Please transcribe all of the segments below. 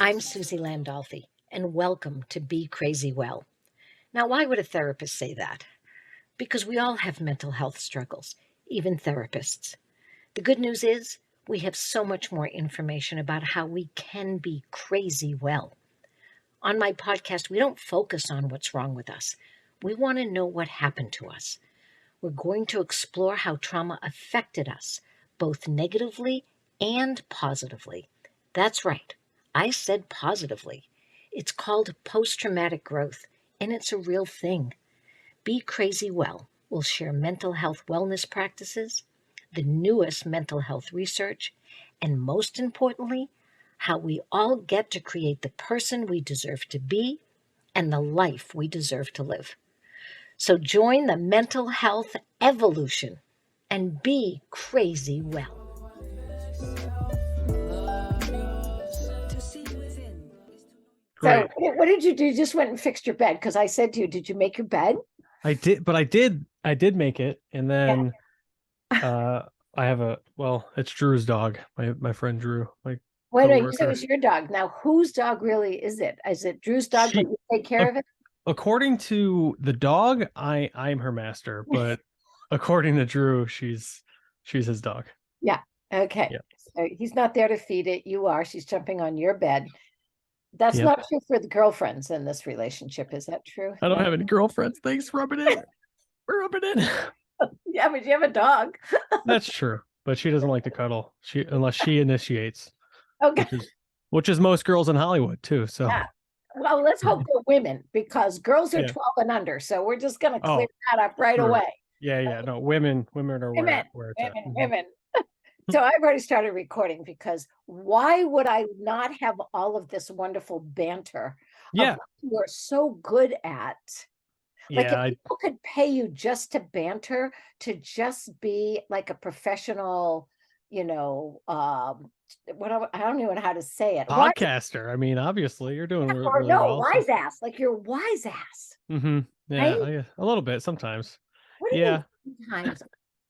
I'm Suzi Landolfi, and welcome to Be Crazy Well. Now, why would a therapist say that? Because we all have mental health struggles, even therapists. The good news is we have so much more information about how we can be crazy well. On my podcast, we don't focus on what's wrong with us. We want to know what happened to us. We're going to explore how trauma affected us, both negatively and positively. That's right. I said positively. It's called post-traumatic growth, and it's a real thing. Be Crazy Well will share mental health wellness practices, the newest mental health research, and most importantly, how we all get to create the person we deserve to be and the life we deserve to live. So join the mental health evolution and be crazy well. Great. So what did you do? You just went and fixed your bed? Because I said to you, did you make your bed? I did make it. And then I have it's Drew's dog. My friend Drew, my Wait, no, you coworker. said it was your dog. Now, whose dog really is it? Is it Drew's dog, but you take care of it? According to the dog, I'm her master, but according to Drew, she's his dog. Yeah. Okay. Yeah. So he's not there to feed it. You are. She's jumping on your bed. That's Yep. not true for the girlfriends in this relationship. Is that true? I don't have any girlfriends. Thanks for rubbing it in. We're rubbing it in. Yeah, but you have a dog. That's true, but she doesn't like to cuddle. Unless she initiates. Okay. Which is most girls in Hollywood too. So Yeah. Well, let's hope for women because girls are Yeah. 12 and under. So we're just going to clear that up right sure. away. Yeah. No, women are where it's at. Women. So I've already started recording because why would I not have all of this wonderful banter? Yeah. Of what you are so good at. Like Yeah. if people could pay you just to banter, to just be like a professional, I don't even know how to say it. Podcaster. I mean, obviously you're doing really well. Wise ass. Like you're wise ass. Mm-hmm. Yeah, right? A little bit sometimes. What do you mean sometimes?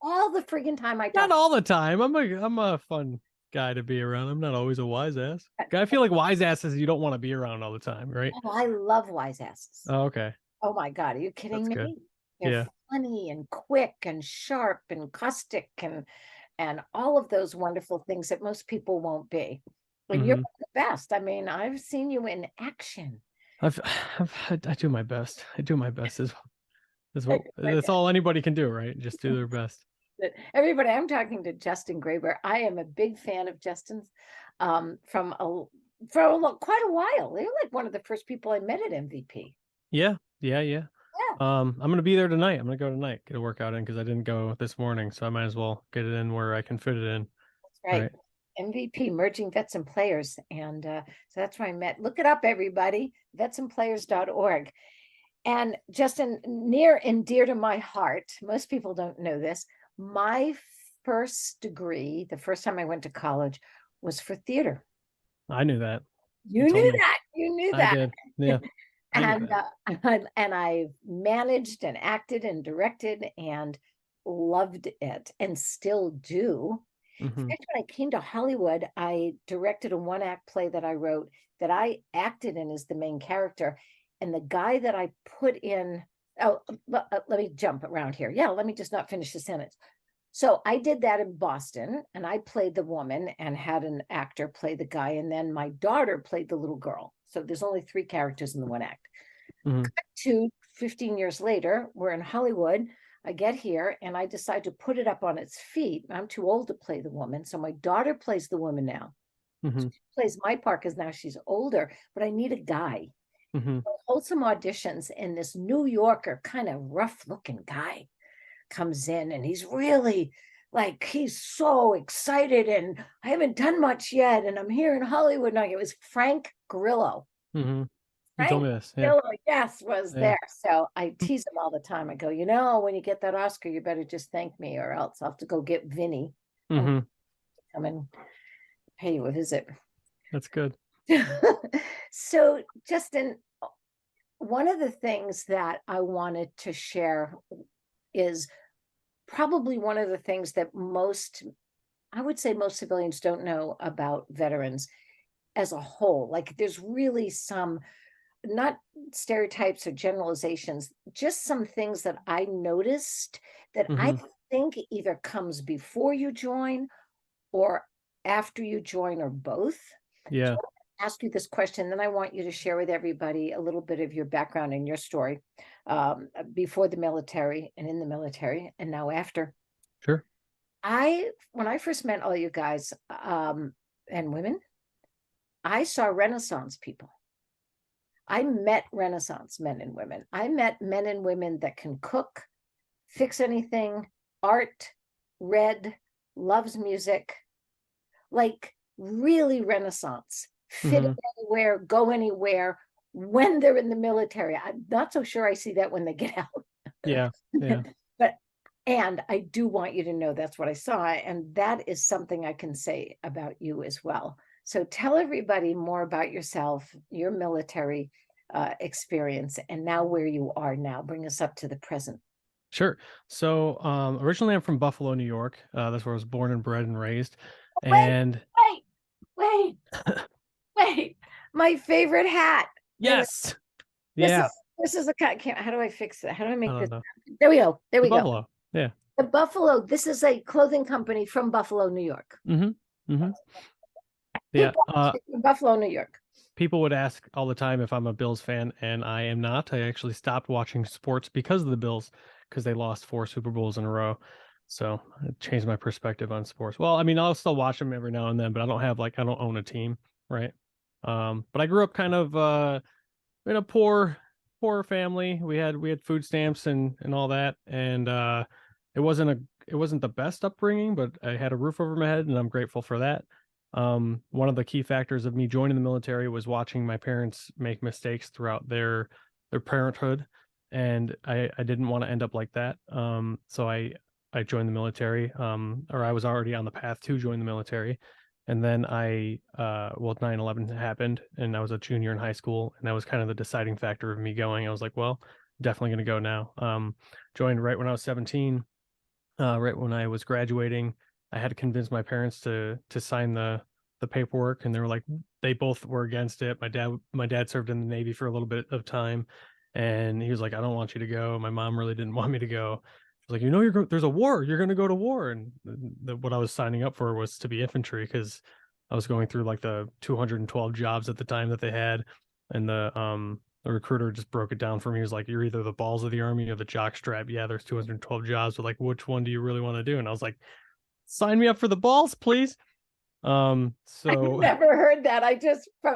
All the friggin' time I talk. Not all the time. I'm a fun guy to be around. I'm not always a wise ass. I feel like wise asses you don't want to be around all the time, right? Oh, I love wise asses. Oh, okay. Oh my God, are you kidding me? Good. They're funny and quick and sharp and caustic and all of those wonderful things that most people won't be. But you're the best. I mean, I've seen you in action. I do my best. I do my best that's all anybody can do, right? Just do their best. Everybody, I'm talking to Juston Graber. I am a big fan of Justin's for quite a while. They're like one of the first people I met at MVP. Yeah. I'm gonna be there tonight. I'm gonna go tonight, get a workout in because I didn't go this morning, so I might as well get it in where I can fit it in. That's right. MVP, Merging Vets and Players. And so that's where I met. Look it up, everybody, vetsandplayers.org. And Justin, near and dear to my heart, most people don't know this, my first degree, the first time I went to college, was for theater. I knew that. You knew that. You knew that. I did. Yeah. And I managed and acted and directed and loved it and still do. Mm-hmm. When I came to Hollywood, I directed a one-act play that I wrote that I acted in as the main character. And the guy that I put in, let me jump around here. Yeah, let me just not finish the sentence. So I did that in Boston, and I played the woman and had an actor play the guy. And then my daughter played the little girl. So there's only 3 characters in the one act. Mm-hmm. 15 years later, we're in Hollywood. I get here and I decide to put it up on its feet. I'm too old to play the woman. So my daughter plays the woman now. Mm-hmm. She plays my part because now she's older, but I need a guy. Mm-hmm. I hold some auditions, and this New Yorker, kind of rough looking guy comes in, and he's really like, he's so excited, and I haven't done much yet, and I'm here in Hollywood now. It was Frank Grillo. Mm-hmm. You told me this. Yeah. Grillo, yes, was there. So I tease him all the time. I go, when you get that Oscar, you better just thank me, or else I'll have to go get Vinny. Mm-hmm. Come and pay you a visit. That's good. So, Justin, one of the things that I wanted to share is probably one of the things that I would say most civilians don't know about veterans as a whole. Like there's really some, not stereotypes or generalizations, just some things that I noticed that I Hmm. think either comes before you join or after you join or both. So Yeah, I'll ask you this question, then I want you to share with everybody a little bit of your background and your story, before the military and in the military and now after. sure. When I first met all you guys, and women, I saw Renaissance people. I met Renaissance men and women. I met men and women that can cook, fix anything, art, read, loves music, like really Renaissance, fit in Hmm. anywhere, go anywhere when they're in the military. I'm not so sure I see that when they get out. Yeah, yeah. But and I do want you to know that's what I saw, and that is something I can say about you as well. So tell everybody more about yourself, your military experience, and now where you are now. Bring us up to the present. Sure. So, originally I'm from Buffalo, New York. That's where I was born and bred and raised. Wait, And wait, wait, wait. My favorite hat. Wait a minute. yes, This is yeah, this is a cut. How do I fix it? How do I I make this? don't know. There we go. There The we go. buffalo. Yeah. The Buffalo. This is a clothing company from Buffalo, New York. Hmm. Hmm. Yeah. People from Buffalo, New York. People would ask all the time if I'm a Bills fan, and I am not. I actually stopped watching sports because of the Bills, because they lost 4 Super Bowls in a row. So it changed my perspective on sports. Well, I mean, I'll still watch them every now and then, but I don't own a team, right? But I grew up kind of in a poor family. We had food stamps and all that, and it wasn't the best upbringing, but I had a roof over my head, and I'm grateful for that. One of the key factors of me joining the military was watching my parents make mistakes throughout their parenthood, and I didn't want to end up like that. So I joined the military, or I was already on the path to join the military. And then well, 9/11 happened, and I was a junior in high school, and that was kind of the deciding factor of me going. I was like, well, definitely going to go now. Joined right when I was 17, right when I was graduating. I had to convince my parents to sign the paperwork, and they were like, they both were against it. My dad served in the Navy for a little bit of time, and he was like, I don't want you to go. My mom really didn't want me to go. She was like, there's a war. You're going to go to war, and what I was signing up for was to be infantry, because I was going through like the 212 jobs at the time that they had, and the recruiter just broke it down for me. He was like, you're either the balls of the army or the jock strap. Yeah, there's 212 jobs, but like, which one do you really want to do? And I was like, sign me up for the balls, please. I've So never heard that.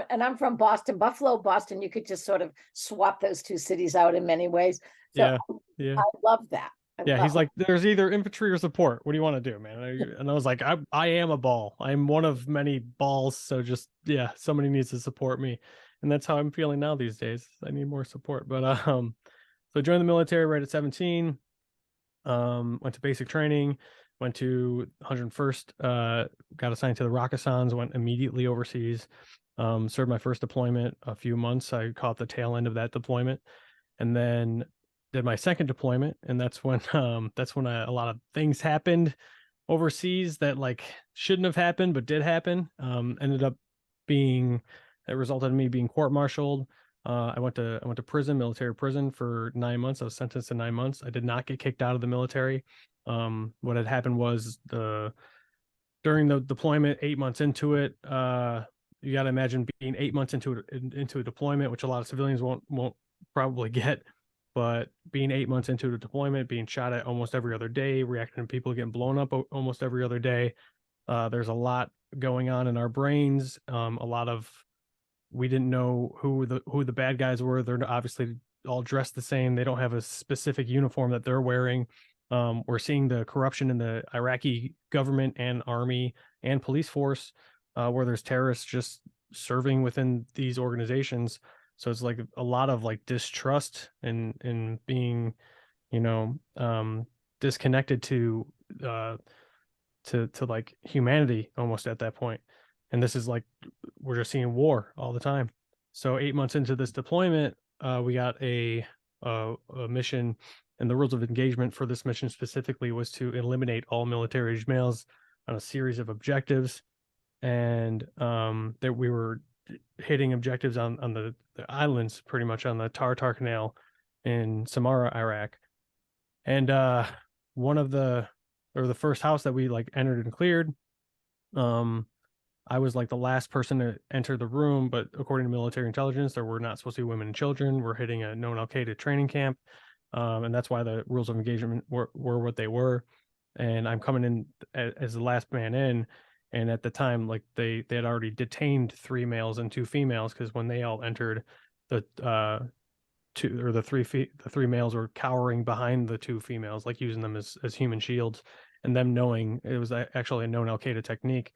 And I'm from Boston, Buffalo, Boston. You could just sort of swap those two cities out in many ways. So yeah, yeah, I love that. I yeah. He's love. like, there's either infantry or support. What do you want to do, man? And I was like, I am a ball. I'm one of many balls. So just, yeah, somebody needs to support me. And that's how I'm feeling now these days. I need more support. But so I joined the military right at 17. Went to basic training, went to 101st, got assigned to the Rockasans, went immediately overseas, served my first deployment a few months. I caught the tail end of that deployment, and then did my second deployment, and that's when a lot of things happened overseas that like shouldn't have happened but did happen. Ended up being It resulted in me being court-martialed. I went to prison, military prison, for 9 months. I was sentenced to 9 months. I did not get kicked out of the military. What had happened was during the deployment, 8 months into it, you got to imagine being 8 months into a deployment, which a lot of civilians won't probably get. But being 8 months into a deployment, being shot at almost every other day, reacting to people getting blown up almost every other day, there's a lot going on in our brains. A lot of We didn't know who the bad guys were. They're obviously all dressed the same. They don't have a specific uniform that they're wearing. We're seeing the corruption in the Iraqi government and army and police force, where there's terrorists just serving within these organizations. So it's like a lot of like distrust and being, you know, disconnected uh, to like humanity almost at that point. And this is like, we're just seeing war all the time. So 8 months into this deployment, we got a mission, and the rules of engagement for this mission specifically was to eliminate all military age males on a series of objectives. and that we were hitting objectives on the islands, pretty much on the Tartar Canal in Samarra, Iraq. And one of the or the first house that we like entered and cleared, um, I was like the last person to enter the room, but according to military intelligence, there were not supposed to be women and children. We're hitting a known Al Qaeda training camp, and that's why the rules of engagement were what they were. And I'm coming in as the last man in, and at the time, like they had already detained 3 males and 2 females because when they all entered, the two or the 3 males were cowering behind the 2 females, like using them as human shields, and them knowing it was actually a known Al Qaeda technique,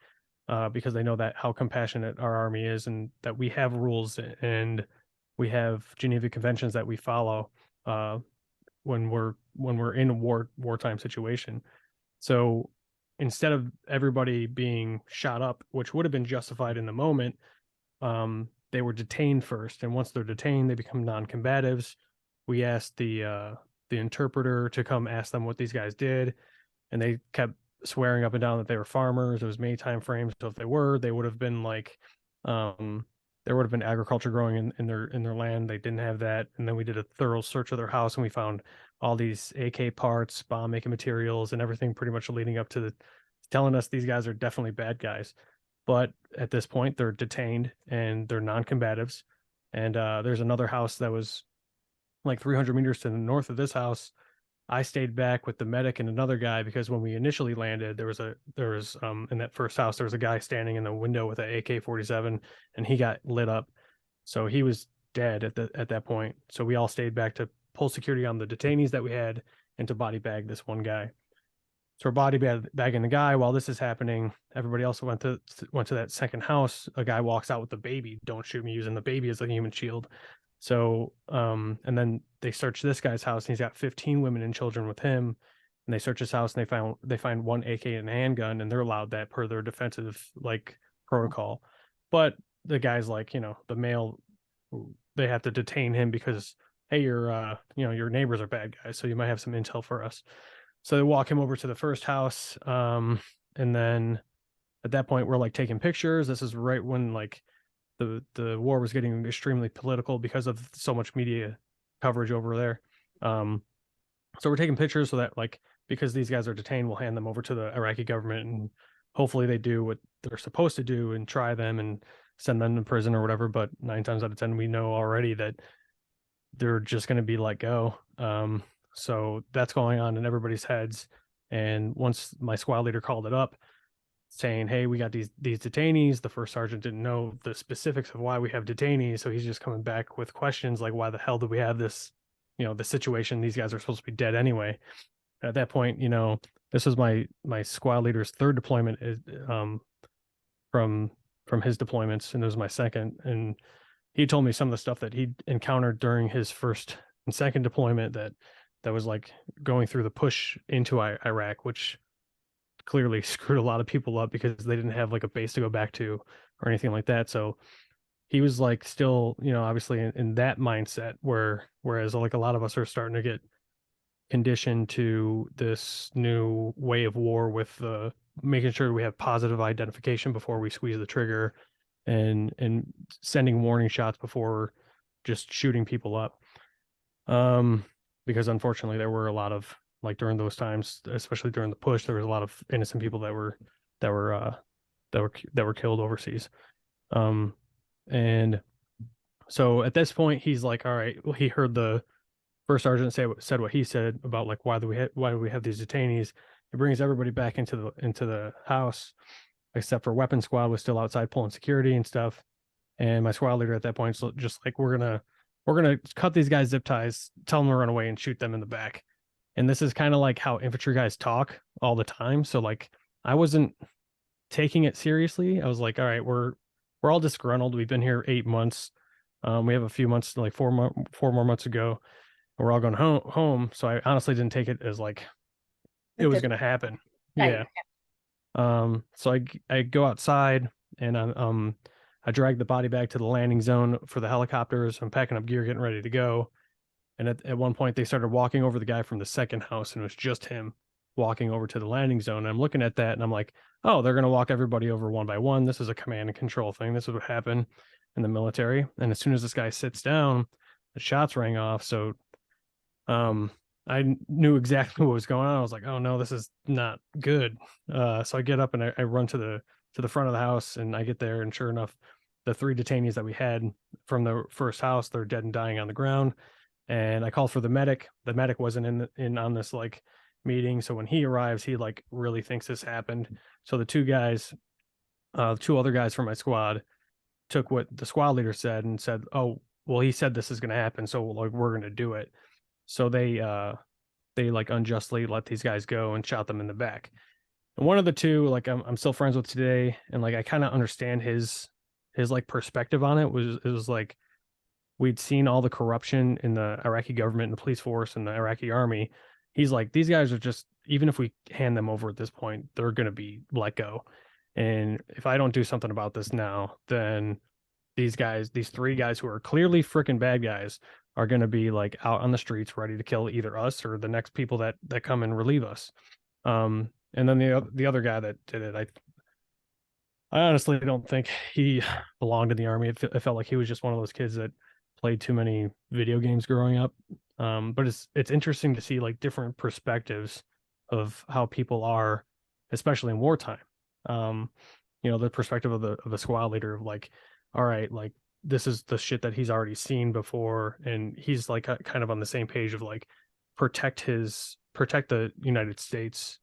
because they know that how compassionate our army is and that we have rules and we have Geneva Conventions that we follow when we're in a wartime situation. So instead of everybody being shot up, which would have been justified in the moment, they were detained first, and once they're detained, they become non-combatives. We asked the interpreter to come ask them what these guys did, and they kept swearing up and down that they were farmers. It was May time frames, so if they were, they would have been like, there would have been agriculture growing in their land. They didn't have that, and then we did a thorough search of their house, and we found all these AK parts, bomb making materials, and everything pretty much leading up to telling us these guys are definitely bad guys. But at this point, they're detained and they're non-combatives. And there's another house that was like 300 meters to the north of this house. I stayed back with the medic and another guy because when we initially landed, there was in that first house there was a guy standing in the window with an AK-47, and he got lit up, so he was dead at that point. So we all stayed back to pull security on the detainees that we had and to body bag this one guy. So we're body bagging the guy while this is happening. Everybody else went to that second house. A guy walks out with the baby. Don't shoot me, using the baby as a human shield. So and then they search this guy's house, and he's got 15 women and children with him. And they search his house, and they find one AK and a handgun, and they're allowed that per their defensive like protocol. But the guy's like, the male, they have to detain him because, hey, your neighbors are bad guys, so you might have some intel for us. So they walk him over to the first house, and then at that point we're like taking pictures. This is right when like the war was getting extremely political because of so much media coverage over there. So we're taking pictures so that like, because these guys are detained, we'll hand them over to the Iraqi government, and hopefully they do what they're supposed to do and try them and send them to prison or whatever. But 9 times out of 10, we know already that they're just going to be let go. So that's going on in everybody's heads. And once my squad leader called it up saying, hey, we got these detainees, the first sergeant didn't know the specifics of why we have detainees. So he's just coming back with questions like, why the hell do we have this, the situation? These guys are supposed to be dead anyway. At that point, this was my squad leader's third deployment from his deployments, and it was my second. And he told me some of the stuff that he encountered during his first and second deployment that was like going through the push into Iraq, which clearly screwed a lot of people up because they didn't have like a base to go back to or anything like that. So he was like still, obviously in that mindset, whereas like a lot of us are starting to get conditioned to this new way of war with making sure we have positive identification before we squeeze the trigger and sending warning shots before just shooting people up. Because unfortunately there were a lot of, like during those times, especially during the push, there was a lot of innocent people that were killed overseas. And so at this point he's like, all right, well, he heard the first sergeant said what he said about like, why do we have these detainees? It brings everybody back into the house, except for weapons squad was still outside pulling security and stuff. And my squad leader at that point is just like, we're gonna cut these guys zip ties, tell them to run away, and shoot them in the back. And this is kind of like how infantry guys talk all the time. So like, I wasn't taking it seriously. I was like, all right, we're all disgruntled. We've been here 8 months. We have a few months, like 4 more months ago. We're all going home. So I honestly didn't take it as like it was going to happen. Yeah. So I go outside and I drag the body bag to the landing zone for the helicopters. I'm packing up gear, getting ready to go. And at one point they started walking over the guy from the second house, and it was just him walking over to the landing zone. And I'm looking at that and I'm like, oh, they're going to walk everybody over one by one. This is a command and control thing. This is what happened in the military. And as soon as this guy sits down, the shots rang off. So um, I knew exactly what was going on. I was like, oh no, this is not good. So I get up and I run to the front of the house, and I get there, and sure enough, the three detainees that we had from the first house, they're dead and dying on the ground. And I called for the medic. The medic wasn't in on this like meeting, so when he arrives, he like really thinks this happened. So the two other guys from my squad took what the squad leader said and said, "Oh, well, he said this is going to happen, so like we're going to do it." So they like unjustly let these guys go and shot them in the back. And one of the two, like I'm still friends with today, and like I kind of understand his like perspective on it. Was like we'd seen all the corruption in the Iraqi government and the police force and the Iraqi army. He's like, these guys are just, even if we hand them over at this point, they're going to be let go. And if I don't do something about this now, then these guys, these three guys who are clearly freaking bad guys, are going to be like out on the streets ready to kill either us or the next people that come and relieve us. And then the other guy that did it, I honestly don't think he belonged in the army. It felt like he was just one of those kids that played too many video games growing up. But it's interesting to see like different perspectives of how people are, especially in wartime. Um, the perspective of the squad leader of like, all right, like this is the shit that he's already seen before, and he's like kind of on the same page of like protect the United States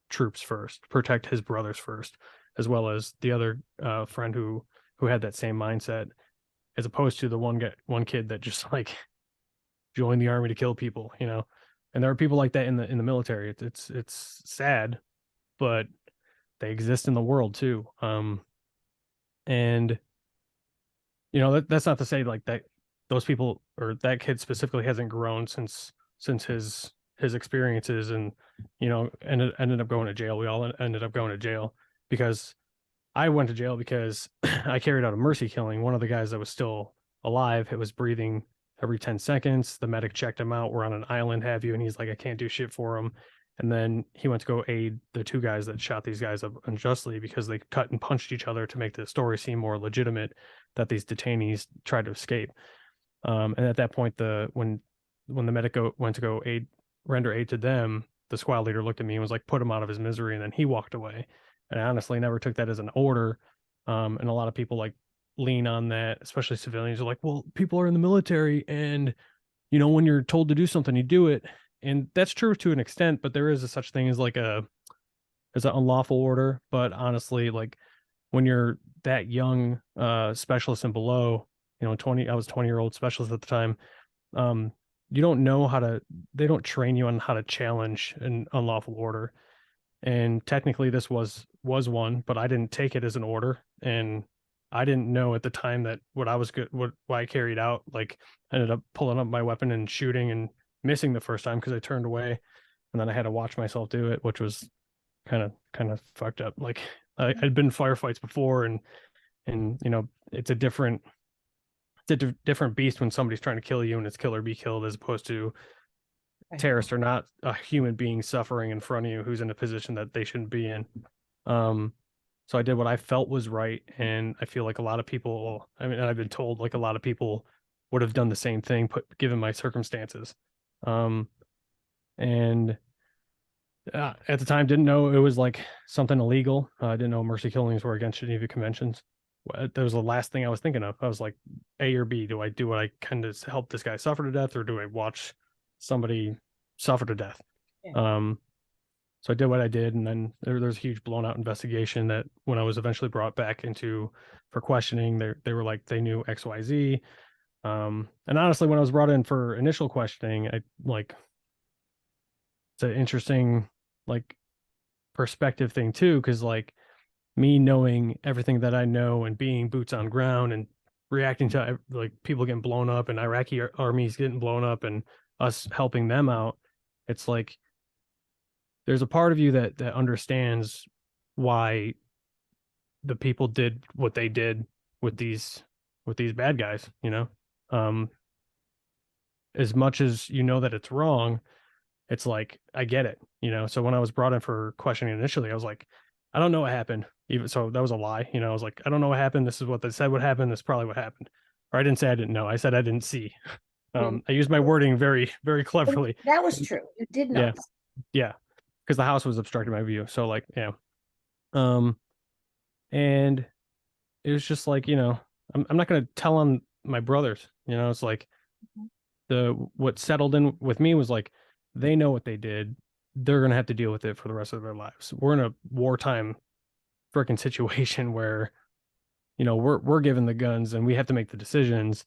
troops first, protect his brothers first, as well as the other friend who had that same mindset, as opposed to the one kid that just like joined the army to kill people, And there are people like that in the military. It's sad, but they exist in the world too. And that's not to say like that those people or that kid specifically hasn't grown since his experiences, and ended up going to jail. We all ended up going to jail because I went to jail because I carried out a mercy killing. One of the guys that was still alive, it was breathing every 10 seconds. The medic checked him out. We're on an island, have you? And he's like, I can't do shit for him. And then he went to go aid the two guys that shot these guys up unjustly because they cut and punched each other to make the story seem more legitimate that these detainees tried to escape. And at that point, when the medic went to go render aid to them, the squad leader looked at me and was like, put him out of his misery. And then he walked away. And I honestly never took that as an order. And a lot of people like lean on that, especially civilians are like, well, people are in the military, and when you're told to do something, you do it. And that's true to an extent, but there is a such thing as like as an unlawful order. But honestly, like when you're that young, specialist and below, 20, I was 20-year-old specialist at the time. You don't know they don't train you on how to challenge an unlawful order. And technically this was one, but I didn't take it as an order. And I didn't know at the time that what I carried out, like I ended up pulling up my weapon and shooting and missing the first time because I turned away, and then I had to watch myself do it, which was kind of fucked up. Like I'd been in firefights before, and it's a different beast when somebody's trying to kill you and it's kill or be killed, as opposed to terrorists are not a human being suffering in front of you who's in a position that they shouldn't be in. So I did what I felt was right, and I feel like a lot of people, I've been told like a lot of people would have done the same thing, given my circumstances. And at the time, didn't know it was like something illegal. I didn't know mercy killings were against Geneva Conventions. That was the last thing I was thinking of. I was like, A or B, do I do what I can to help this guy suffer to death, or do I watch somebody suffer to death? Yeah. So I did what I did, and then there's a huge blown out investigation that when I was eventually brought back for questioning, they were like, they knew XYZ. And honestly, when I was brought in for initial questioning, it's an interesting like perspective thing too, because like me knowing everything that I know and being boots on ground and reacting to like people getting blown up and Iraqi armies getting blown up and us helping them out, it's like there's a part of you that understands why the people did what they did with these bad guys, as much as that it's wrong, it's like, I get it, you know? So when I was brought in for questioning initially, I was like, I don't know what happened. Even so, that was a lie. You know, I was like, I don't know what happened. This is what they said would happen. This is probably what happened. Or I didn't say I didn't know. I said I didn't see. Mhm. I used my wording very, very And cleverly. that was true. You did Yeah. not. Yeah. Because the house was obstructing my view. So like, yeah. Um, and it was just like, you know, I'm not gonna tell on my brothers. You know, it's like what settled in with me was like, they know what they did. They're gonna have to deal with it for the rest of their lives. We're in a wartime freaking situation where, you know, we're given the guns and we have to make the decisions,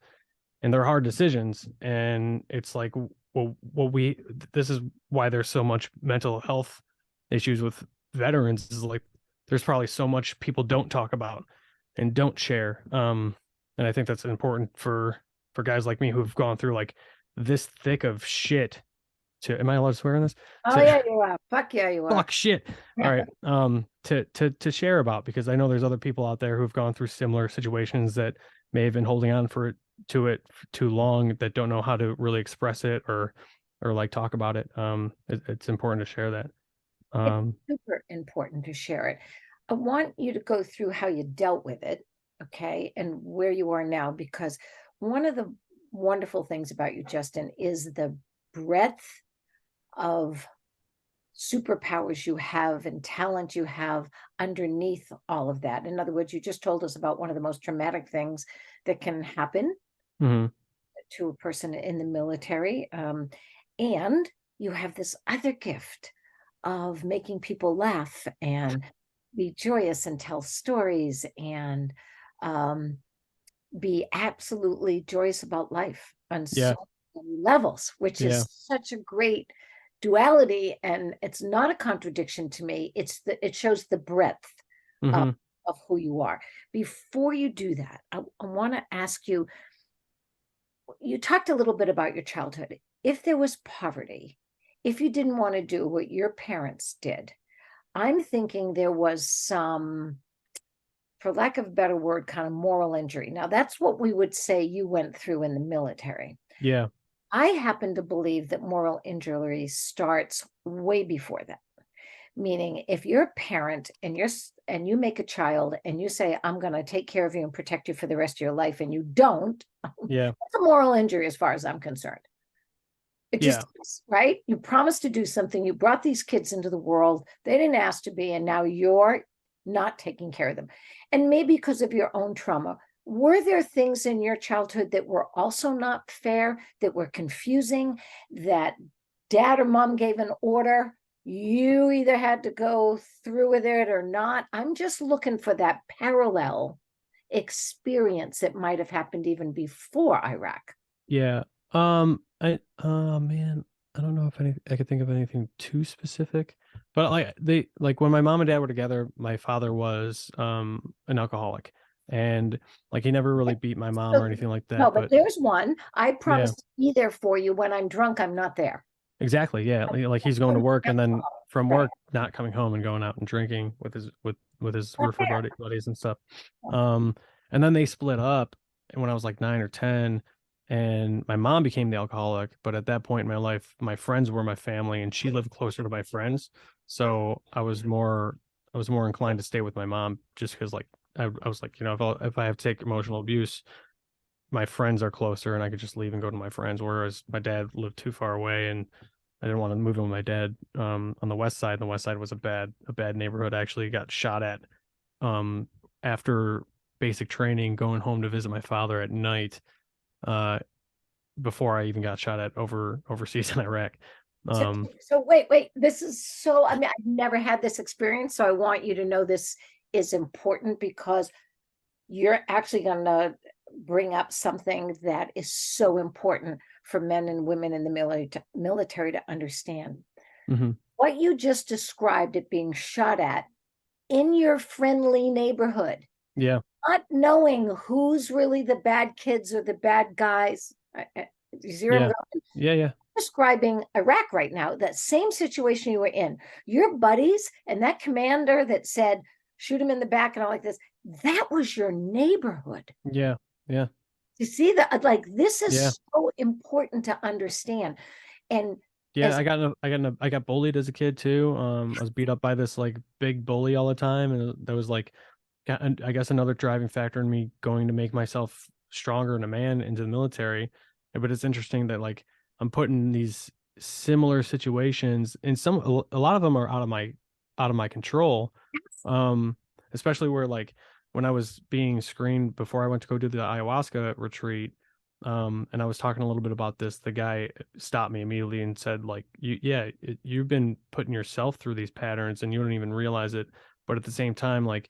and they're hard decisions. And it's like, well, this is why there's so much mental health issues with veterans, is like, there's probably so much people don't talk about and don't share. And I think that's important for guys like me who've gone through like this thick of shit to, am I allowed to swear in this? Oh, To yeah, you are. Fuck yeah, you are. fuck shit. All right. To share about, because I know there's other people out there who've gone through similar situations that may have been holding on to it for too long, that don't know how to really express it or like talk about it. It's important to share that. It's Um, super important to share it. I want you to go through how you dealt with it, okay, and where you are now, because one of the wonderful things about you, Justin, is the breadth of superpowers you have and talent you have underneath all of that. In other words, you just told us about one of the most traumatic things that can happen mhm. to a person in the military. And you have this other gift of making people laugh and be joyous and tell stories and um, be absolutely joyous about life on Yeah. so many levels, which Yeah. is such a great duality. And it's not a contradiction to me. It shows the breadth of, Mhm. of who you are. Before you do that, I want to ask you, you talked a little bit about your childhood. If there was poverty, if you didn't want to do what your parents did, I'm thinking there was some, for lack of a better word, kind of moral injury. Now, that's what we would say you went through in the military. Yeah. I happen to believe that moral injury starts way before that. Meaning, if you're a parent and you make a child and you say, I'm going to take care of you and protect you for the rest of your life, and you don't, Yeah. that's a moral injury as far as I'm concerned. It Yeah. just is, right? You promised to do something. You brought these kids into the world. They didn't ask to be, and now you're not taking care of them. And maybe because of your own trauma, were there things in your childhood that were also not fair, that were confusing, that dad or mom gave an order? You either had to go through with it or not. I'm just looking for that parallel experience that might have happened even before Iraq. Yeah. Man, I don't know if I could think of anything too specific, but like like when my mom and dad were together, my father was an alcoholic, and like he never really beat my mom or So, anything like no, that, but but there's one. I yeah, promise to be there for you. When I'm drunk, I'm not there. exactly. Yeah. Like he's going to work and then from Right. work not coming home and going out and drinking with his Not roofer there. buddies and stuff. Um, and then they split up when I was like 9 or 10, and my mom became the alcoholic. But at that point in my life, my friends were my family, and she lived closer to my friends. So I was more inclined to stay with my mom just because like I was like, you know, if I have to take emotional abuse, my friends are closer and I could just leave and go to my friends. Whereas my dad lived too far away and I didn't want to move in with my dad on the west side. And the west side was a bad neighborhood. I actually got shot at um, after basic training, going home to visit my father at night uh, before I even got shot at overseas in Iraq. So, Um, so wait. This is so, I mean, I've never had this experience. So I want you to know this is important because you're actually going to bring up something that is so important for men and women in the military to understand. mhm. What you just described it being shot at in your friendly neighborhood, Yeah, not knowing who's really the bad kids or the bad guys. You see where I'm yeah, going? yeah, yeah, Describing Iraq right now, that same situation you were in, your buddies and that commander that said, shoot him in the back and all like this, that was your neighborhood. yeah, yeah, You see that? Like, this yeah, is so important to understand. And Yeah, As I got bullied as a kid too. I was beat up by this like big bully all the time, and that was like, I guess another driving factor in me going to make myself stronger and a man into the military. But it's interesting that like I'm put in these similar situations, and a lot of them are out of my control. Um, Especially where like when I was being screened before I went to go do the ayahuasca retreat, and I was talking a little bit about this, the guy stopped me immediately and said like, you've been putting yourself through these patterns and you don't even realize it. But at the same time, like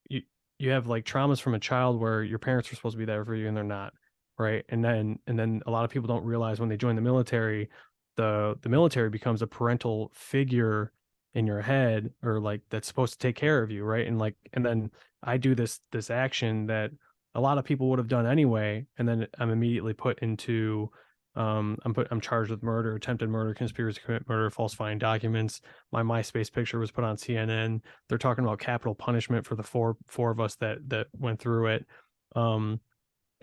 you you have like traumas from a child where your parents are supposed to be there for you and they're not, right? And then a lot of people don't realize when they join the military, the military becomes a parental figure in your head, or like that's supposed to take care of you, right? And then I do this action that a lot of people would have done anyway, and then I'm immediately put into I'm charged with murder, attempted murder, conspiracy to commit murder, falsifying documents. My MySpace picture was put on CNN. They're talking about capital punishment for the four of us that went through it. Um,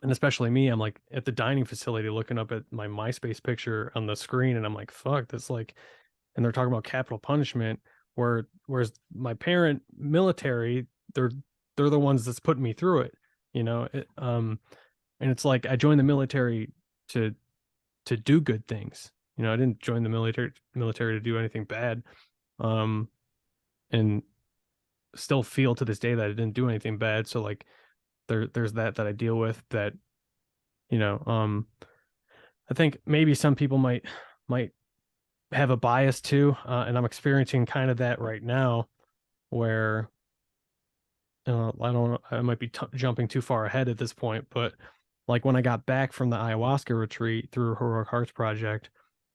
and especially me, I'm like at the dining facility looking up at my MySpace picture on the screen, and I'm like, fuck, that's like, and they're talking about capital punishment, whereas my parent military, they're the ones that's putting me through it, and it's like I joined the military to do good things. I didn't join the military to do anything bad. Um, and still feel to this day that I didn't do anything bad. So like there's that I deal with that, you know, um, I think maybe some people might have a bias too, and I'm experiencing kind of that right now, where I don't know, I might be jumping too far ahead at this point, but like when I got back from the ayahuasca retreat through Heroic Hearts Project,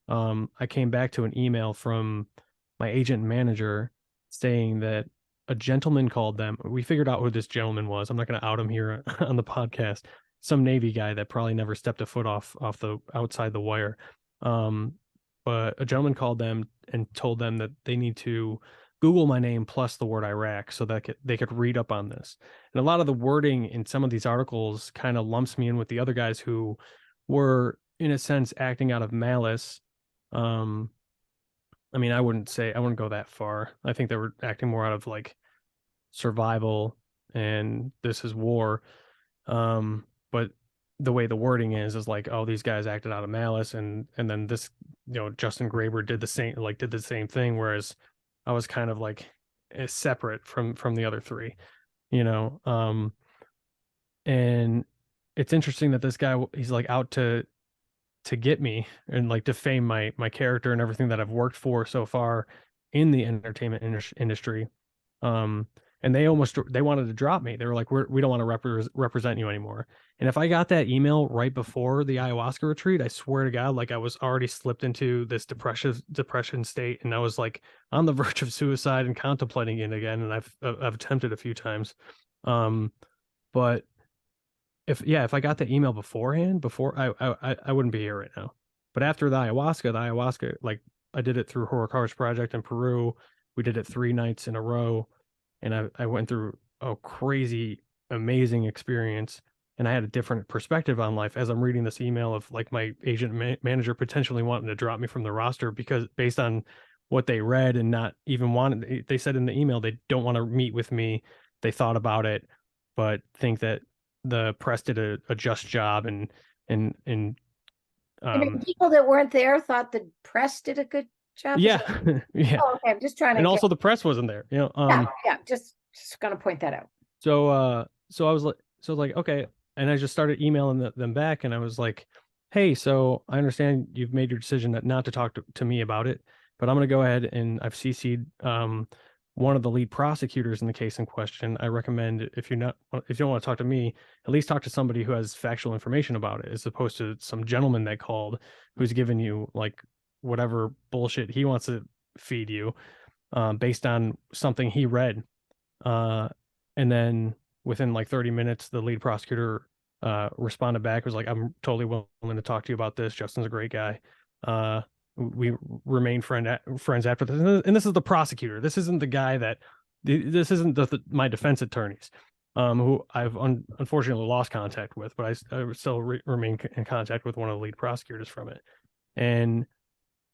I came back to an email from my agent and manager saying that a gentleman called them. We figured out who this gentleman was. I'm not going to out him here on the podcast. Some Navy guy that probably never stepped a foot off the outside the wire. Um, but a gentleman called them and told them that they need to Google my name plus the word Iraq so that they could read up on this. And a lot of the wording in some of these articles kind of lumps me in with the other guys who were, in a sense, acting out of malice. um, I mean, I wouldn't go that far. I think they were acting more out of like survival and this is war. But the way the wording is like, oh, these guys acted out of malice, and then this, Juston Graber did the same thing, whereas I was kind of like separate from the other three, you know. And it's interesting that this guy, he's like out to get me and like defame my character and everything that I've worked for so far in the entertainment industry. Um, and they wanted to drop me. They were like, we don't want to represent you anymore. And if I got that email right before the ayahuasca retreat, I swear to God, like I was already slipped into this depression state, and I was like on the verge of suicide and contemplating it again. And I've attempted a few times. Um, but if I got the email beforehand, before I wouldn't be here right now. But after the ayahuasca, like I did it through Horror Cars Project in Peru. We did it 3 nights in a row, and I went through a crazy, amazing experience. And I had a different perspective on life as I'm reading this email of like my agent manager potentially wanting to drop me from the roster because based on what they read and not even wanted, they said in the email they don't want to meet with me. They thought about it, but think that the press did a just job, and you um people that weren't there thought the press did a good job. Is yeah. that, Yeah, oh, okay, I'm just trying to and get, also the press wasn't there, yeah, yeah, just gonna point that out. so I was like, okay, and I just started emailing them back, and I was like, hey, so I understand you've made your decision not to talk to me about it, but I'm going to go ahead and I've CC'd one of the lead prosecutors in the case in question. I recommend if you don't want to talk to me, at least talk to somebody who has factual information about it, as opposed to some gentleman that called who's giving you like whatever bullshit he wants to feed you, based on something he read. Uh, and then within like 30 minutes, the lead prosecutor responded back, was like, I'm totally willing to talk to you about this. Justin's a great guy. We remain friends after this. And this is the prosecutor. This isn't the guy this isn't my defense attorneys, who I've unfortunately lost contact with, but I still remain in contact with one of the lead prosecutors from it. And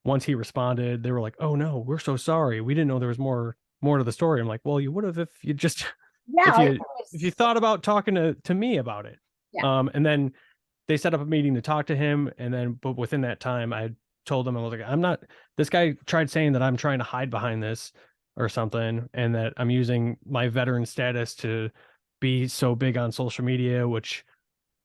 once he responded, they were like, "Oh no, we're so sorry. We didn't know there was more to the story." I'm like, "Well, you would have if you just Yeah, it if you was, thought about talking to me about it." yeah. And then they set up a meeting to talk to him, and then but within that time, I told him, I was like, "I'm not." This guy tried saying that I'm trying to hide behind this or something, and that I'm using my veteran status to be so big on social media, which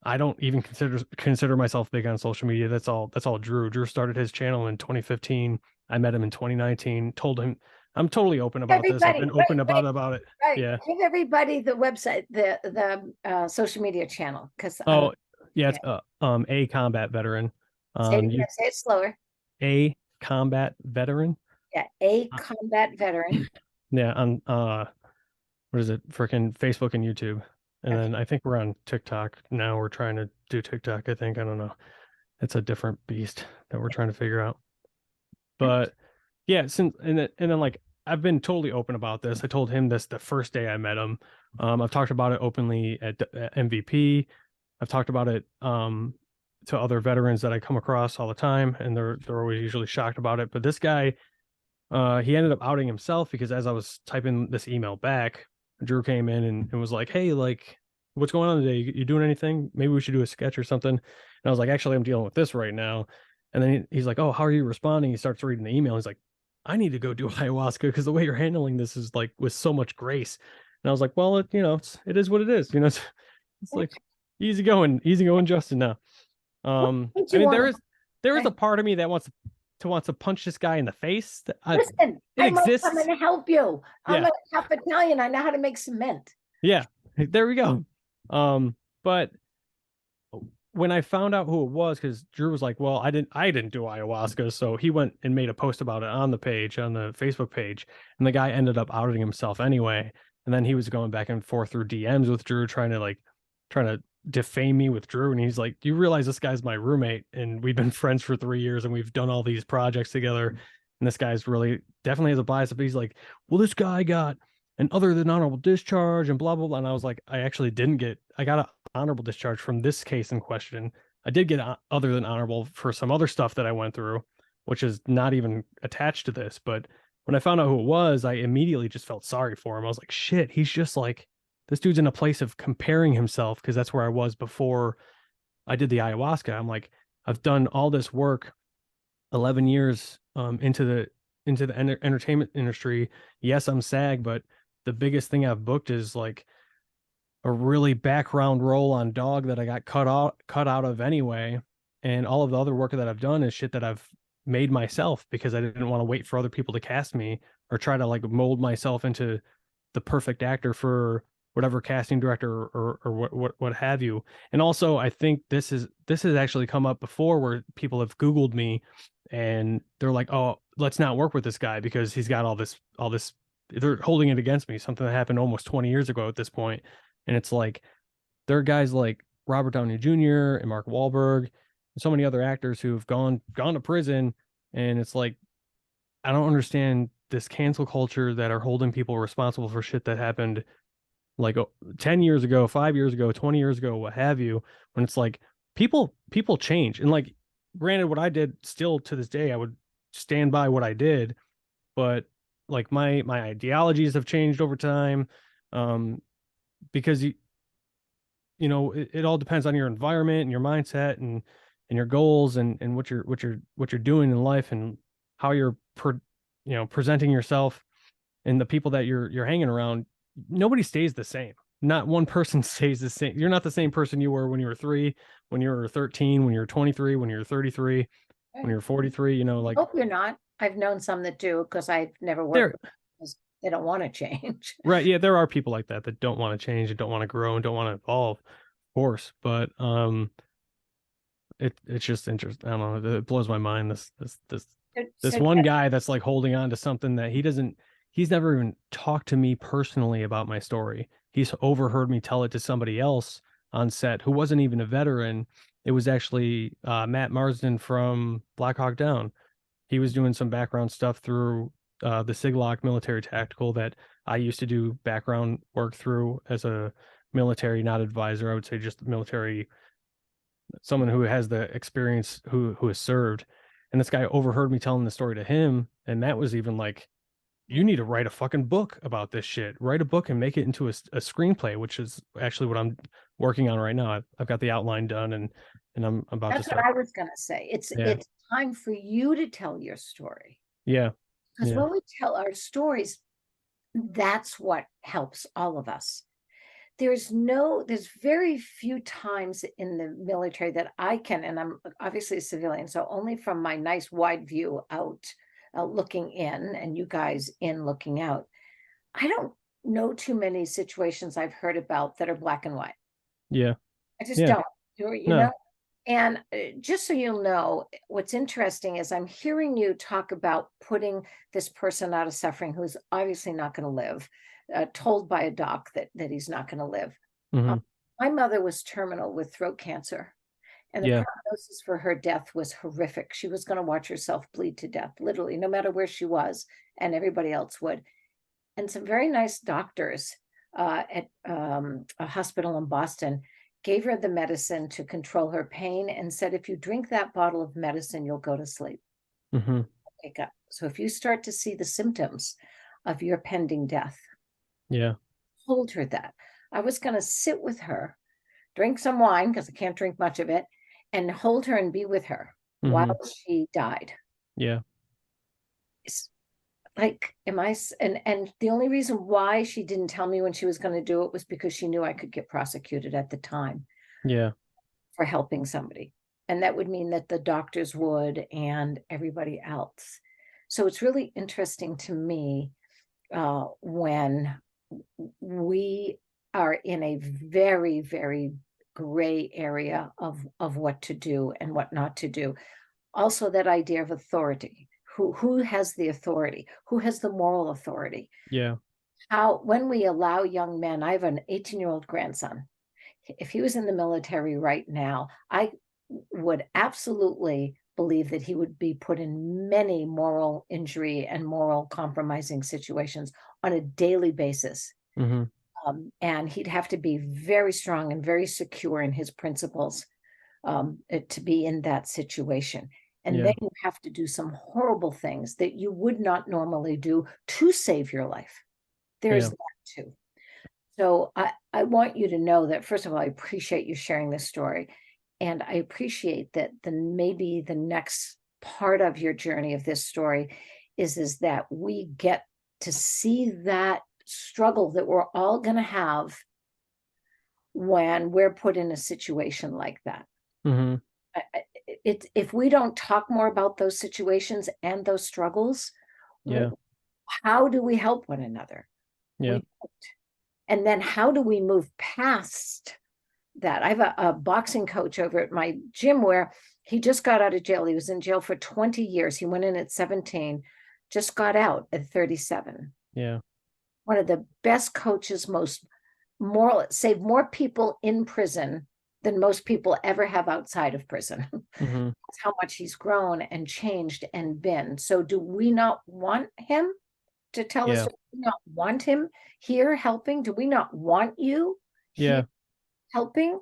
I don't even consider myself big on social media. That's all Drew. Drew started his channel in 2015. I met him in 2019. Told him I'm totally open about this. I've Everybody, been right, open right, about it. right. Yeah. Give everybody the website, the social media channel, because Oh, yeah, yeah. it's a combat veteran. Say it You again, say it slower. a combat veteran. Yeah, a Uh, combat veteran. Yeah, on what is it? Freaking Facebook and YouTube. And Okay. then I think we're on TikTok now. We're trying to do TikTok, I think. I don't know. It's a different beast that we're trying to figure out. But yeah, since and then like I've been totally open about this. I told him this the first day I met him. I've talked about it openly at MVP. I've talked about it to other veterans that I come across all the time, and they're always usually shocked about it. But this guy, he ended up outing himself because as I was typing this email back, Drew came in and was like, "Hey, like, what's going on today? You doing anything? Maybe we should do a sketch or something." And I was like, "Actually, I'm dealing with this right now." And then he's like, "Oh, how are you responding?" He starts reading the email. He's like, "I need to go do ayahuasca because the way you're handling this is like with so much grace." And I was like, "Well, it is what it is. It's like easy going, Justin now." What did I you mean, want there is to a part of me that wants to punch this guy in the face. listen? It Hey, Mike, I'm exists. going to help you. I'm Yeah, a half Italian. I know how to make cement. yeah. There we go. But when I found out who it was, because Drew was like, "Well, I didn't do ayahuasca," so he went and made a post about it on the page, on the Facebook page, and the guy ended up outing himself anyway. And then he was going back and forth through DMs with Drew, trying to defame me with Drew. And he's like, "Do you realize this guy's my roommate, and we've been friends for 3 years, and we've done all these projects together?" And this guy's really definitely has a bias, but he's like, "Well, this guy got an other than honorable discharge and blah blah blah." And I was like, I got an honorable discharge from this case in question. I did get other than honorable for some other stuff that I went through, which is not even attached to this. But when I found out who it was, I immediately just felt sorry for him. I was like, shit, he's just like, this dude's in a place of comparing himself because that's where I was before I did the ayahuasca. I'm like, I've done all this work, 11 years into the entertainment industry. Yes, I'm SAG, but the biggest thing I've booked is like a really background role on Dog that I got cut out of anyway. And all of the other work that I've done is shit that I've made myself because I didn't want to wait for other people to cast me or try to like mold myself into the perfect actor for whatever casting director or what have you. And also I think this has actually come up before where people have Googled me and they're like, "Oh, let's not work with this guy because he's got all this." They're holding it against me, something that happened almost 20 years ago at this point. And it's like there are guys like Robert Downey Jr. and Mark Wahlberg and so many other actors who've gone to prison. And it's like I don't understand this cancel culture that are holding people responsible for shit that happened like 10 years ago, 5 years ago, 20 years ago, what have you, when it's like people change. And like granted, what I did still to this day, I would stand by what I did, but like my ideologies have changed over time. Um, because it all depends on your environment and your mindset and your goals and what you're doing in life and how you're presenting yourself and the people that you're hanging around. Nobody stays the same. Not one person stays the same. You're not the same person you were when you were 3, when you were 13, when you were 23, when you were 33, when Right. you're 43. I Like hope you're not. I've known some that do because I've never worked there, with them because they don't want to change. right? Yeah, there are people like that that don't want to change and don't want to grow and don't want to evolve, of course. But it's just interesting. I don't know. It blows my mind. This So, one guy that's like holding on to something that he's never even talked to me personally about my story. He's overheard me tell it to somebody else on set who wasn't even a veteran. It was actually Matt Marsden from Black Hawk Down. He was doing some background stuff through the Siglock military tactical that I used to do background work through as a military, not advisor. I would say just military, someone who has the experience who has served. And this guy overheard me telling the story to him, and that was even like, you need to write a fucking book about this shit. Write a book and make it into a screenplay, which is actually what I'm working on right now. I've got the outline done, and I'm about to That's what start. I was going to say. Yeah, It's time for you to tell your story. yeah, Because yeah, when we tell our stories, that's what helps all of us. There's very few times in the military that I can, and I'm obviously a civilian, so only from my nice wide view out, looking in, and you guys in looking out. I don't know too many situations I've heard about that are black and white. yeah, I just yeah. don't. You know, No, and just so you'll know, what's interesting is I'm hearing you talk about putting this person out of suffering who's obviously not going to live, told by a doc that he's not going to live. Uh, mm-hmm. my mother was terminal with throat cancer, and the Yeah, prognosis for her death was horrific. She was going to watch herself bleed to death, literally, no matter where she was, and everybody else would. And some very nice doctors at a hospital in Boston gave her the medicine to control her pain and said, if you drink that bottle of medicine, you'll go to sleep. mm-hmm. Wake up. So if you start to see the symptoms of your pending death, Yeah, told her that. I was going to sit with her, drink some wine because I can't drink much of it, and hold her and be with her while mm-hmm. she died. Yeah, It's like, and the only reason why she didn't tell me when she was going to do it was because she knew I could get prosecuted at the time yeah, for helping somebody, and that would mean that the doctors would and everybody else. So it's really interesting to me when we are in a very, very gray area of what to do and what not to do. Also, that idea of authority. Who has the authority? Who has the moral authority? yeah, How, when we allow young men, I have an 18-year-old grandson. If he was in the military right now, I would absolutely believe that he would be put in many moral injury and moral compromising situations on a daily basis. mm-hmm. And he'd have to be very strong and very secure in his principles to be in that situation. And Yeah, then you have to do some horrible things that you would not normally do to save your life. There's yeah, that too. So I want you to know that, first of all, I appreciate you sharing this story. And I appreciate that maybe the next part of your journey of this story is that we get to see that struggle that we're all going to have when we're put in a situation like that. mm-hmm. If we don't talk more about those situations and those struggles, Yeah, how do we help one another? yeah, We don't. And then how do we move past that? I have a boxing coach over at my gym where he just got out of jail. He was in jail for 20 years. He went in at 17, just got out at 37. yeah, One of the best coaches, most moral, saved more people in prison than most people ever have outside of prison. mm-hmm. That's how much he's grown and changed and been. So do we not want him to tell us? Yeah, Do we not want him here helping? Do we not want you here yeah, helping?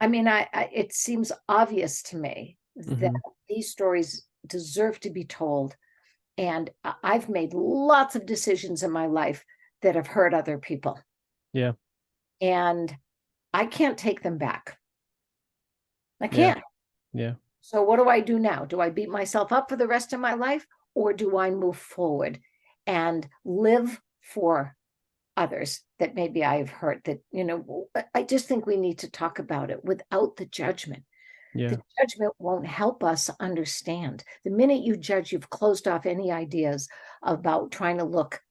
I mean, it seems obvious to me that mm-hmm. these stories deserve to be told. And I've made lots of decisions in my life that have hurt other people. Yeah, And I can't take them back. I yeah, can't. yeah, So what do I do now? Do I beat myself up for the rest of my life, or do I move forward and live for others that maybe I've hurt? That, I just think we need to talk about it without the judgment. yeah, The judgment won't help us understand. The minute you judge, you've closed off any ideas about trying to look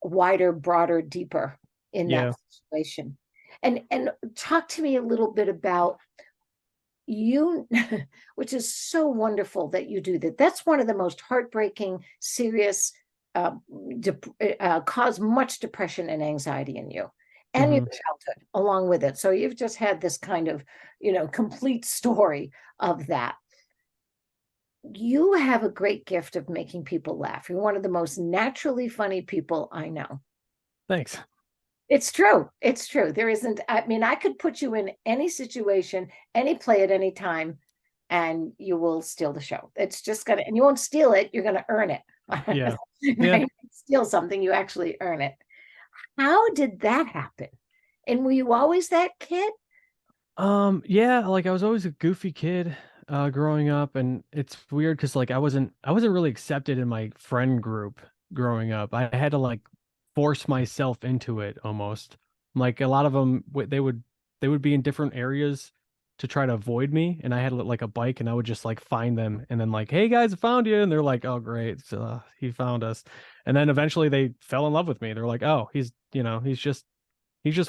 wider, broader, deeper in that yeah. situation. And talk to me a little bit about you, which is so wonderful that you do that. That's one of the most heartbreaking, serious, cause much depression and anxiety in you and your Mm-hmm. childhood along with it. So you've just had this kind of, complete story of that. You have a great gift of making people laugh. You're one of the most naturally funny people I know. Thanks. It's true. It's true. There isn't, I mean, I could put you in any situation, any play at any time, and you will steal the show. It's just gonna, and you won't steal it, you're gonna earn it. Yeah. Yeah. Right? Steal something, you actually earn it. How did that happen? And were you always that kid? Yeah, like I was always a goofy kid growing up, and it's weird because like I wasn't really accepted in my friend group growing up. I had to like force myself into it almost. Like a lot of them they would be in different areas to try to avoid me, and I had like a bike, and I would just like find them and then like, "Hey guys, I found you." And they're like, "Oh great, so, he found us." And then eventually they fell in love with me. They're like, "Oh, he's just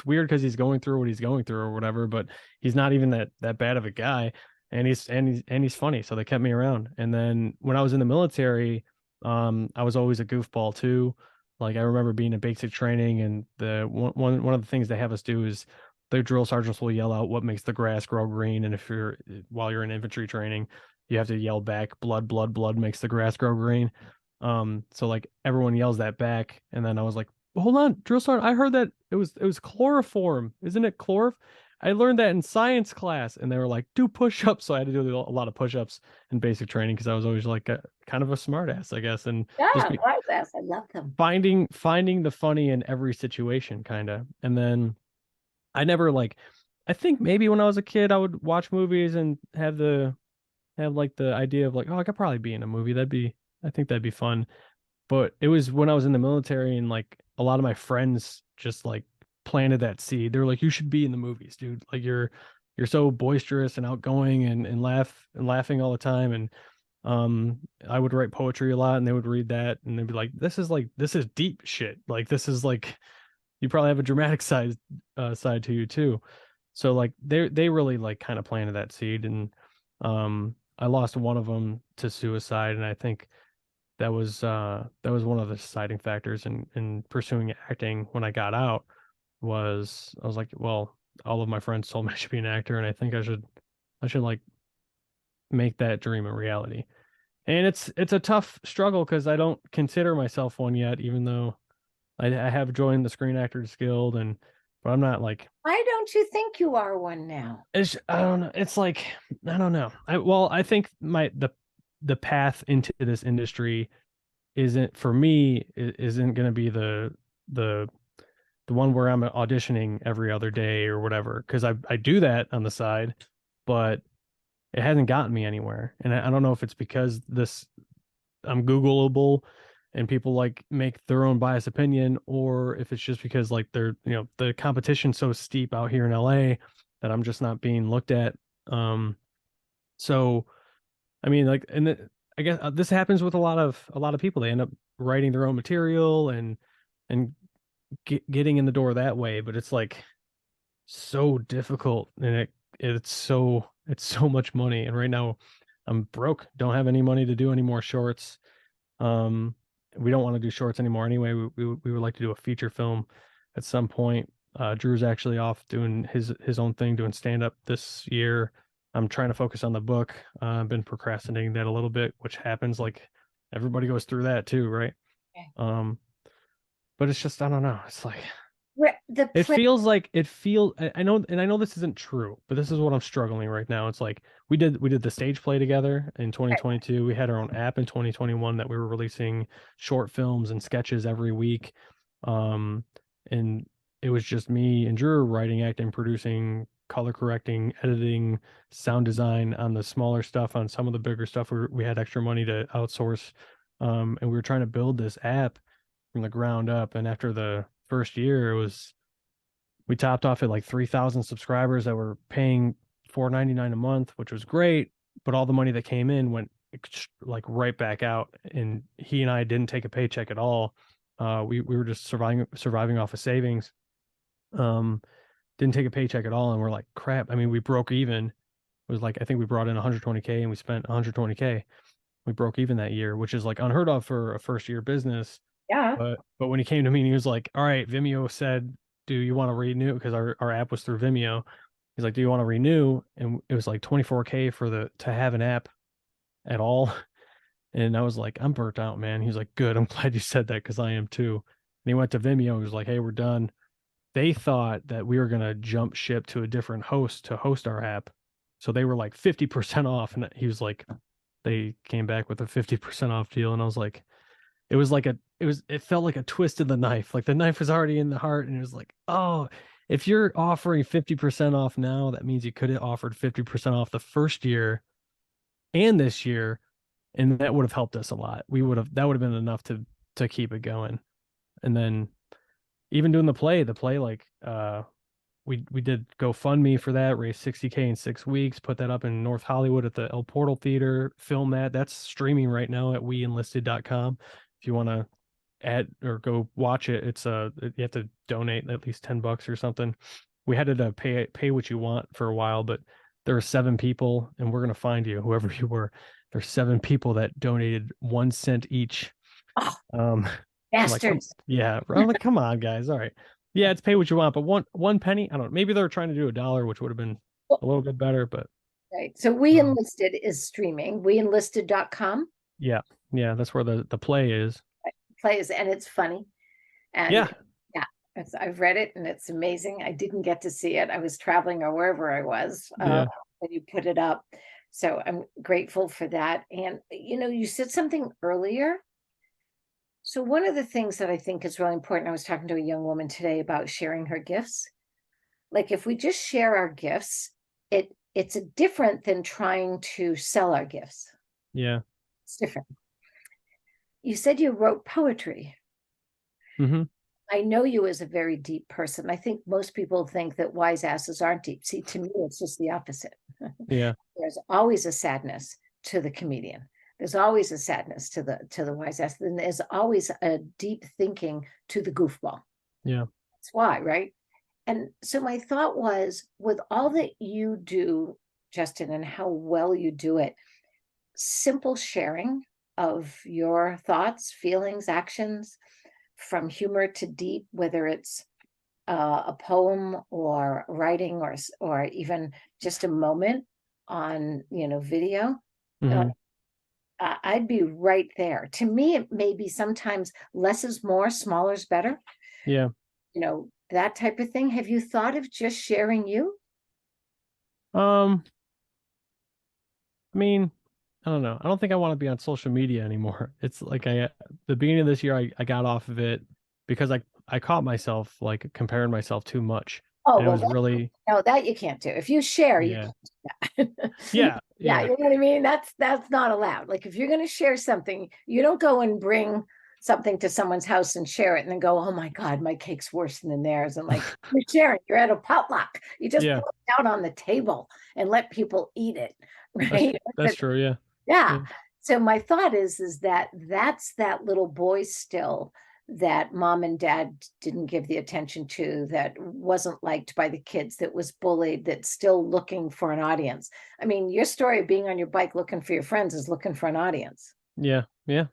weird because he's going through what he's going through or whatever, but he's not even that bad of a guy, and he's funny." So they kept me around. And then when I was in the military, I was always a goofball too. Like I remember being in basic training, and the one of the things they have us do is the drill sergeants will yell out what makes the grass grow green, and if you're while you're in infantry training, you have to yell back, blood, blood, blood makes the grass grow green. So like everyone yells that back, and then I was like, hold on, drill sergeant, I heard that it was chloroform, isn't it chlorf? I learned that in science class, and they were like, do push-ups. So I had to do a lot of push-ups in basic training because I was always like a kind of a smart ass, I guess, and just Yeah, be I love them. finding the funny in every situation, kind of. And then I never like, I think maybe when I was a kid, I would watch movies and have like the idea of like, oh, I could probably be in a movie. I think that'd be fun. But it was when I was in the military, and like a lot of my friends just like planted that seed. They're like, you should be in the movies, dude. Like you're so boisterous and outgoing and laughing all the time. And I would write poetry a lot, and they would read that and they'd be like, this is deep shit. Like this is like you probably have a dramatic side to you too. So like they really like kind of planted that seed. And I lost one of them to suicide, and I think that was one of the deciding factors in pursuing acting when I got out. Was I was like, well, all of my friends told me I should be an actor, and I think I should like make that dream a reality. And it's a tough struggle because I don't consider myself one yet, even though I have joined the Screen Actors Guild, and but I'm not like Why don't you think you are one now? I don't know. It's like I don't know. I think the path into this industry isn't for me isn't going to be the the one where I'm auditioning every other day or whatever, because I do that on the side, but it hasn't gotten me anywhere. And I don't know if it's because this I'm Googleable and people like make their own biased opinion, or if it's just because like the competition's so steep out here in LA that I'm just not being looked at. So I mean, like, I guess this happens with a lot of people. They end up writing their own material and getting in the door that way. But it's like so difficult, and it's so much money. And right now, I'm broke. Don't have any money to do any more shorts. Um, we don't want to do shorts anymore anyway. We would like to do a feature film at some point. Drew's actually off doing his own thing, doing stand up this year. I'm trying to focus on the book. I've been procrastinating that a little bit, which happens. Like everybody goes through that too, right? Okay. Um, but it's just I don't know. It's like The it play, feels like it feel I know, and I know this isn't true, but this is what I'm struggling right now. It's like we did the stage play together in 2022. We had our own app in 2021 that we were releasing short films and sketches every week. Um and it was just me and Drew writing, acting, producing, color correcting, editing, sound design on the smaller stuff. On some of the bigger stuff we had extra money to outsource. And we were trying to build this app from the ground up. And after the first year, we topped off at like 3,000 subscribers that were paying $4.99 a month, which was great. But all the money that came in went like right back out, and he and I didn't take a paycheck at all. We were just surviving off of savings. Um, didn't take a paycheck at all, and we're like, crap. I mean, we broke even. It was like I think we brought in 120K and we spent 120K. We broke even that year, which is like unheard of for a first year business. yeah. But when he came to me and he was like, "All right, Vimeo said, do you want to renew?" Because our app was through Vimeo. He's like, "Do you want to renew?" And it was like 24K for the to have an app at all. And I was like, "I'm burnt out, man." He was like, "Good. I'm glad you said that because I am too." And he went to Vimeo. He was like, "Hey, we're done." They thought that we were gonna jump ship to a different host to host our app, So they were like 50% off. And he was like, they came back with a 50% off deal. And I was like, it felt like a twist of the knife. Like the knife was already in the heart. And it was like, oh, if you're offering 50% off now, that means you could have offered 50% off the first year and this year. And that would have helped us a lot. That would have been enough to keep it going. And then even doing the play, like we did GoFundMe for that, raised 60K in 6 weeks, put that up in North Hollywood at the El Portal Theater, film that. That's streaming right now at weenlisted.com. If you want to add or go watch it, it's you have to donate at least $10 or something. We had to pay what you want for a while, but there are 7 people, and we're gonna find you, whoever you were. There's 7 people that donated 1 cent each. Oh, I'm like, bastards. yeah, I'm like, come on, guys. All right. Yeah, it's pay what you want, but one penny, I don't know. Maybe they're trying to do $1, which would have been Well, a little bit better, but right. So We um, Enlisted is streaming, weenlisted.com yeah, yeah, that's where the play is. plays, and it's funny. And Yeah, yeah, I've read it and it's amazing. I didn't get to see it. I was traveling or wherever I was yeah, when you put it up. So I'm grateful for that. And, you said something earlier. So one of the things that I think is really important, I was talking to a young woman today about sharing her gifts. Like if we just share our gifts, it's different than trying to sell our gifts. yeah. It's different. You said you wrote poetry. Mm-hmm. I know you as a very deep person. I think most people think that wise asses aren't deep. See, to me, it's just the opposite. Yeah, There's always a sadness to the comedian. There's always a sadness to the wise ass. And there's always a deep thinking to the goofball. yeah. That's why, right? And so my thought was, with all that you do, Justin, and how well you do it, simple sharing of your thoughts, feelings, actions, from humor to deep, whether it's a poem or writing or even just a moment on video, uh, Mm-hmm. I'd be right there. To me, it may be sometimes less is more, smaller is better. Yeah. That type of thing. Have you thought of just sharing you? Um, I mean, I don't know. I don't think I want to be on social media anymore. It's like the beginning of this year, I got off of it because I caught myself like comparing myself too much, Oh, and it well, was really, no, that you can't do. If you share, you yeah, can't do that. yeah, Yeah, yeah, you know what I mean? That's not allowed. Like if you're going to share something, you don't go and bring something to someone's house and share it and then go, oh my God, my cake's worse than theirs. And like you're sharing, you're at a potluck. You just yeah. put it out on the table and let people eat it. Right. That's true. Yeah, Yeah. yeah, So my thought is that that's that little boy still that mom and dad didn't give the attention to, that wasn't liked by the kids, that was bullied, that's still looking for an audience. I mean, your story of being on your bike looking for your friends is looking for an audience, yeah, yeah.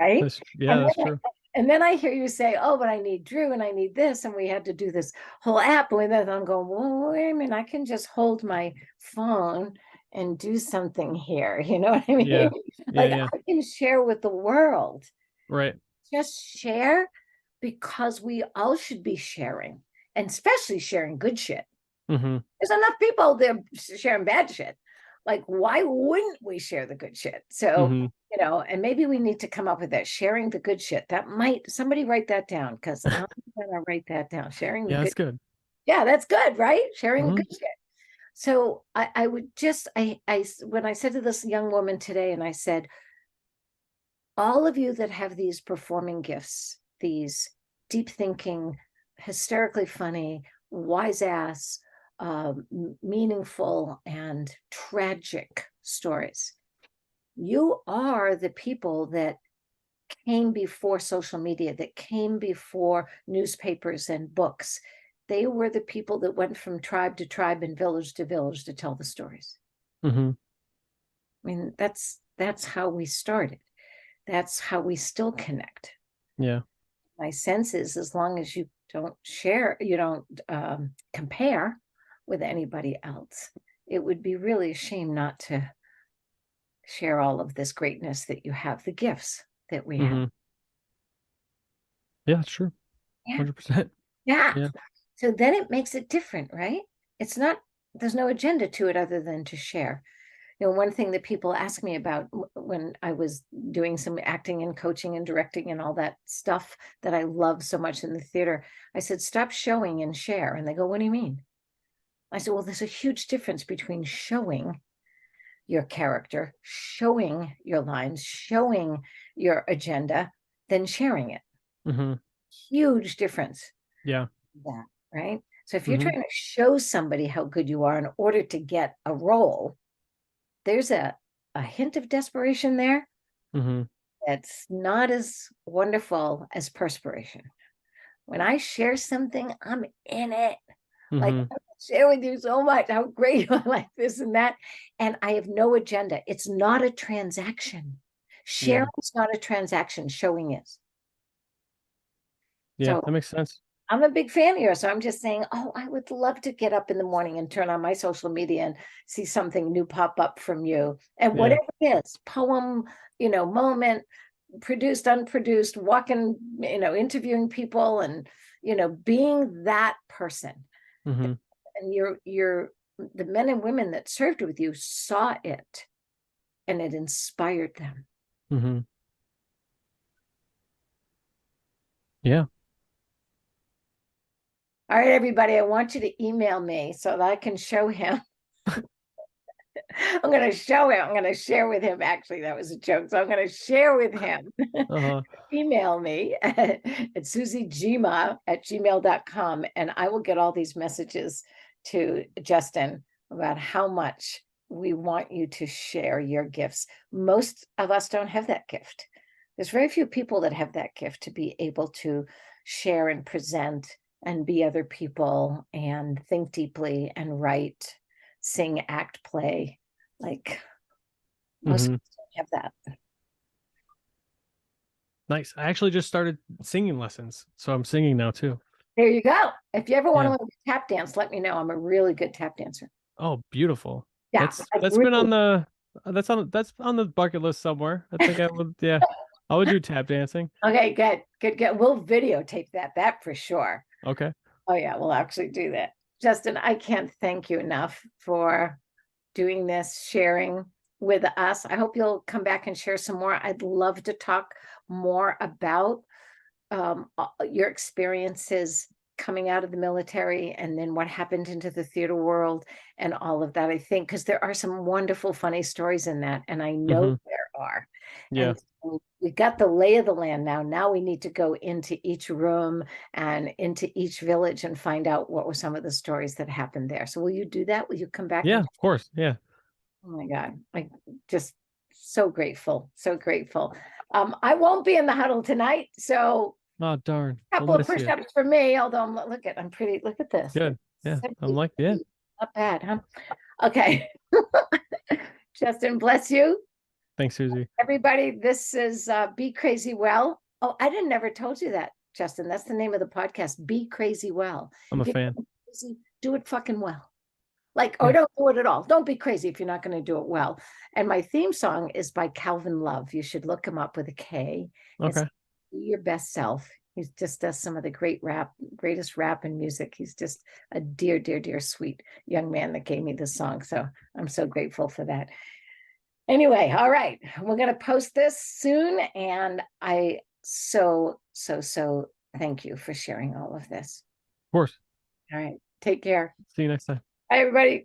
right? Yeah, And that's then, true. and then I hear you say, oh, but I need Drew and I need this. And we had to do this whole app. And then I'm going, well, wait a minute, I can just hold my phone and do something here. You know what I mean? Yeah, yeah, Like yeah. I can share with the world. Right. Just share, because we all should be sharing, and especially sharing good shit. Mm-hmm. There's enough people there sharing bad shit. Like, why wouldn't we share the good shit? So, Mm-hmm. and maybe we need to come up with that, sharing the good shit. That might, somebody write that down, because I'm gonna write that down. Sharing the Yeah, good. that's good. Yeah, that's good, right? Sharing Mm-hmm. good shit. So I would just when I said to this young woman today, and I said, all of you that have these performing gifts, these deep thinking, hysterically funny, wise ass, meaningful, and tragic stories, you are the people that came before social media, that came before newspapers and books. They were the people that went from tribe to tribe and village to village to tell the stories. Mm-hmm. I mean, that's how we started. That's how we still connect. Yeah. My sense is, as long as you don't share, you don't compare with anybody else, it would be really a shame not to share all of this greatness that you have, the gifts that we have. Mm-hmm. Yeah, it's true. Yeah. 100%. Yeah. Yeah. So then it makes it different, right? It's not there's no agenda to it other than to share. You know, one thing that people ask me about when I was doing some acting and coaching and directing and all that stuff that I love so much in the theater, I said, stop showing and share. And they go, what do you mean? I said, well, there's a huge difference between showing your character, showing your lines, showing your agenda, than sharing it. Mm-hmm. Huge difference. Yeah. That, right? So if you're Mm-hmm. trying to show somebody how good you are in order to get a role, there's a hint of desperation there Mm-hmm. that's not as wonderful as perspiration. When I share something, I'm in it. Like, Mm-hmm. I share with you so much how great you are, like this and that. And I have no agenda. It's not a transaction. Yeah. Sharing's not a transaction, showing is. Yeah, So that makes sense. I'm a big fan here. So I'm just saying, oh, I would love to get up in the morning and turn on my social media and see something new pop up from you. And Yeah. whatever it is, poem, moment, produced, unproduced, walking, interviewing people and, being that person. Mm-hmm. And you're the men and women that served with you saw it and it inspired them. Mm-hmm. Yeah. All right, everybody, I want you to email me so that I can show him. I'm going to show him. I'm going to share with him. Actually, that was a joke. So I'm going to share with him. Uh-huh. Email me at suzigma@gmail.com, and I will get all these messages to Justin about how much we want you to share your gifts. Most of us don't have that gift. There's very few people that have that gift to be able to share and present and be other people and think deeply and write, sing, act, play. Like, most Mm-hmm. of us don't have that. Nice. I actually just started singing lessons, so I'm singing now too. There you go. If you ever want to Yeah. learn to tap dance, let me know. I'm a really good tap dancer. Oh, beautiful. Yeah, That's like that's really. been on the that's on the bucket list somewhere. I think I would, yeah. I would do tap dancing. Okay, good, good, good. We'll videotape that for sure. Okay. Oh yeah, we'll actually do that. Justin, I can't thank you enough for doing this, sharing with us. I hope you'll come back and share some more. I'd love to talk more about your experiences coming out of the military and then what happened into the theater world and all of that. I think because there are some wonderful, funny stories in that, and I know Mm-hmm. there are. Yeah. And so we got the lay of the land now. Now we need to go into each room and into each village and find out what were some of the stories that happened there. So will you do that? Will you come back Yeah, and of course. Yeah. oh my God, I just so grateful, so grateful. I won't be in the huddle tonight, so Oh, darn. a We'll couple of miss you. push-ups for me, although I'm pretty, look at this. Good. Yeah. I'm 70, like, yeah. not bad, huh? Okay. Justin, bless you. Thanks, Susie. Everybody, this is Be Crazy Well. Oh, I didn't never told you that, Justin. That's the name of the podcast, Be Crazy Well. I'm a If you're fan. crazy, do it fucking well. Like, or Yeah. don't do it at all. Don't be crazy if you're not going to do it well. And my theme song is by Kalvin Love. You should look him up with a K. It's Okay. Be Your Best Self. He just does some of the greatest rap and music. He's just a dear, dear, dear, sweet young man that gave me this song. So I'm so grateful for that. Anyway, all right. We're going to post this soon. And I so thank you for sharing all of this. Of course. All right. Take care. See you next time. Hi, everybody.